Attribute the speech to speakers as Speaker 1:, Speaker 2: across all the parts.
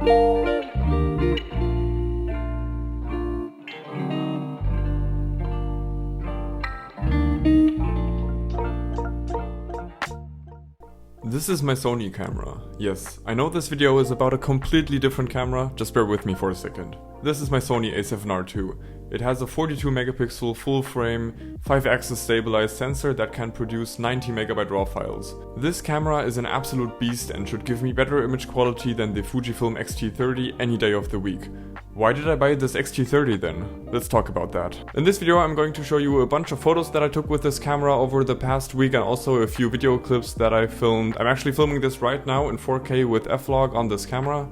Speaker 1: This is my Sony camera. Yes, I know this video is about a completely different camera, just bear with me for a second. This is my Sony a7R II. It has a 42 megapixel full frame, 5-axis stabilized sensor that can produce 90 megabyte RAW files. This camera is an absolute beast and should give me better image quality than the Fujifilm X-T30 any day of the week. Why did I buy this X-T30 then? Let's talk about that. In this video I'm going to show you a bunch of photos that I took with this camera over the past week and also a few video clips that I filmed. I'm actually filming this right now in 4K with F-Log on this camera.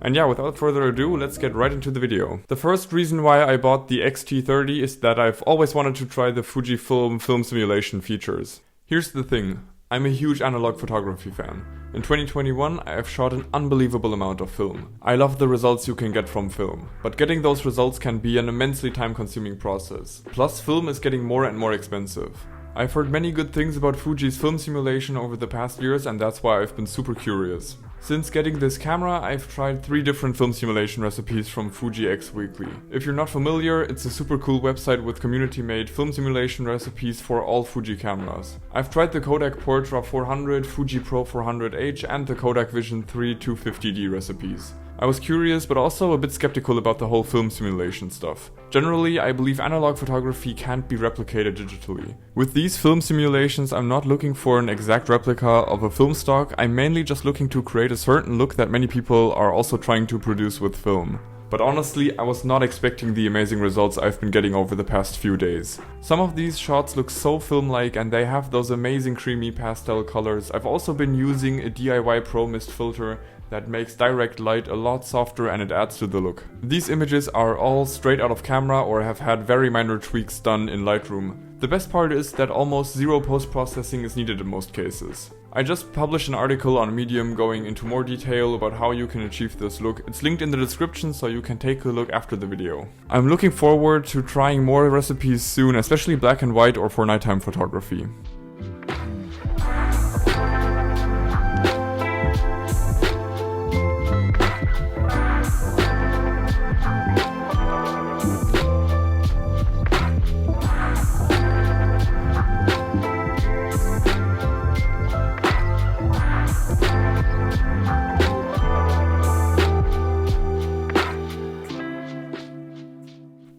Speaker 1: And yeah, without further ado, let's get right into the video. The first reason why I bought the X-T30 is that I've always wanted to try the Fujifilm film simulation features. Here's the thing, I'm a huge analog photography fan. In 2021, I have shot an unbelievable amount of film. I love the results you can get from film, but getting those results can be an immensely time-consuming process. Plus, film is getting more and more expensive. I've heard many good things about Fuji's film simulation over the past years, and that's why I've been super curious. Since getting this camera, I've tried 3 different film simulation recipes from Fuji X Weekly. If you're not familiar, it's a super cool website with community-made film simulation recipes for all Fuji cameras. I've tried the Kodak Portra 400, Fuji Pro 400H and the Kodak Vision3 250D recipes. I was curious but also a bit skeptical about the whole film simulation stuff. Generally, I believe analog photography can't be replicated digitally. With these film simulations, I'm not looking for an exact replica of a film stock, I'm mainly just looking to create a certain look that many people are also trying to produce with film. But honestly, I was not expecting the amazing results I've been getting over the past few days. Some of these shots look so film-like and they have those amazing creamy pastel colors. I've also been using a DIY Pro mist filter that makes direct light a lot softer and it adds to the look. These images are all straight out of camera or have had very minor tweaks done in Lightroom. The best part is that almost zero post-processing is needed in most cases. I just published an article on Medium going into more detail about how you can achieve this look. It's linked in the description so you can take a look after the video. I'm looking forward to trying more recipes soon, especially black and white or for nighttime photography.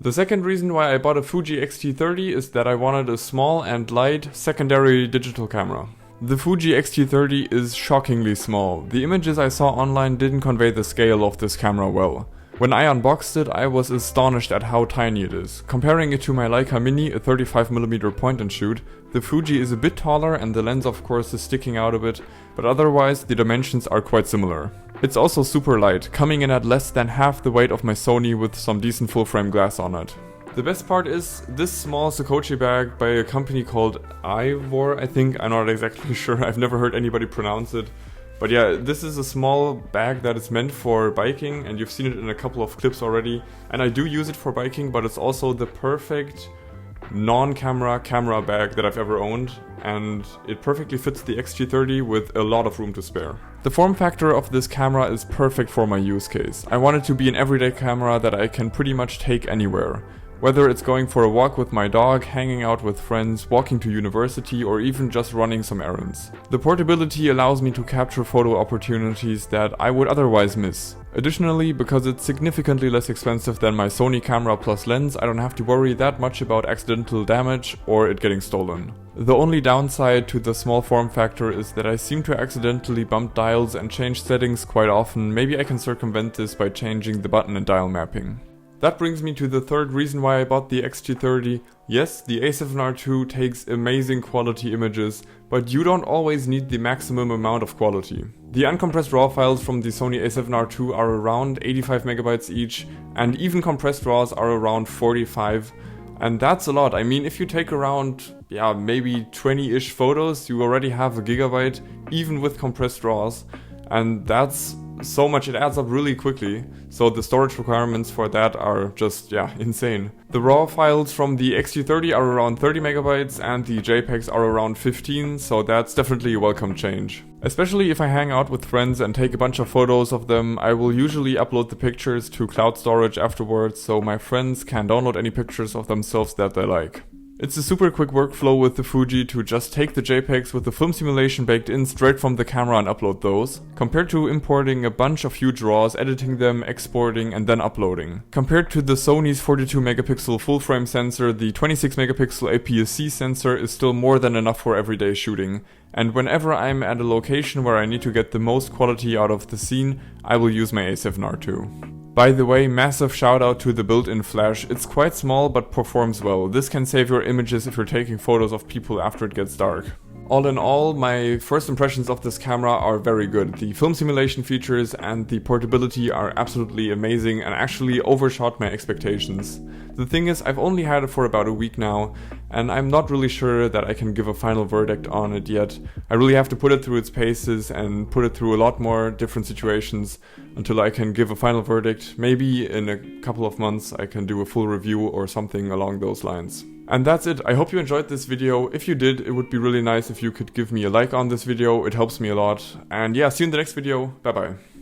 Speaker 1: The second reason why I bought a Fuji X-T30 is that I wanted a small and light secondary digital camera. The Fuji X-T30 is shockingly small. The images I saw online didn't convey the scale of this camera well. When I unboxed it, I was astonished at how tiny it is. Comparing it to my Leica Mini, a 35mm point and shoot, the Fuji is a bit taller and the lens of course is sticking out a bit, but otherwise the dimensions are quite similar. It's also super light, coming in at less than half the weight of my Sony with some decent full frame glass on it. The best part is this small Sakochi bag by a company called Ivor, I think, I'm not exactly sure, I've never heard anybody pronounce it. But yeah, this is a small bag that is meant for biking and you've seen it in a couple of clips already. And I do use it for biking, but it's also the perfect non-camera camera bag that I've ever owned. And it perfectly fits the X-T30 with a lot of room to spare. The form factor of this camera is perfect for my use case. I want it to be an everyday camera that I can pretty much take anywhere. Whether it's going for a walk with my dog, hanging out with friends, walking to university, or even just running some errands. The portability allows me to capture photo opportunities that I would otherwise miss. Additionally, because it's significantly less expensive than my Sony camera plus lens, I don't have to worry that much about accidental damage or it getting stolen. The only downside to the small form factor is that I seem to accidentally bump dials and change settings quite often. Maybe I can circumvent this by changing the button and dial mapping. That brings me to the third reason why I bought the X-T30. Yes, the a7R II takes amazing quality images, but you don't always need the maximum amount of quality. The uncompressed RAW files from the Sony a7R II are around 85 megabytes each, and even compressed RAWs are around 45. And that's a lot. I mean, if you take around, maybe 20-ish photos, you already have a gigabyte, even with compressed RAWs. And that's so much, it adds up really quickly. So the storage requirements for that are just, yeah, insane. The RAW files from the X-T30 are around 30 megabytes and the JPEGs are around 15, so that's definitely a welcome change. Especially if I hang out with friends and take a bunch of photos of them, I will usually upload the pictures to cloud storage afterwards so my friends can download any pictures of themselves that they like. It's a super quick workflow with the Fuji to just take the JPEGs with the film simulation baked in straight from the camera and upload those, compared to importing a bunch of huge RAWs, editing them, exporting and then uploading. Compared to the Sony's 42 megapixel full frame sensor, the 26 megapixel APS-C sensor is still more than enough for everyday shooting. And whenever I'm at a location where I need to get the most quality out of the scene, I will use my A7R II. By the way, massive shout out to the built-in flash. It's quite small but performs well. This can save your images if you're taking photos of people after it gets dark. All in all, my first impressions of this camera are very good. The film simulation features and the portability are absolutely amazing and actually overshot my expectations. The thing is, I've only had it for about a week now, and I'm not really sure that I can give a final verdict on it yet. I really have to put it through its paces and put it through a lot more different situations until I can give a final verdict. Maybe in a couple of months I can do a full review or something along those lines. And that's it. I hope you enjoyed this video. If you did, it would be really nice if you could give me a like on this video. It helps me a lot. And yeah, see you in the next video. Bye bye.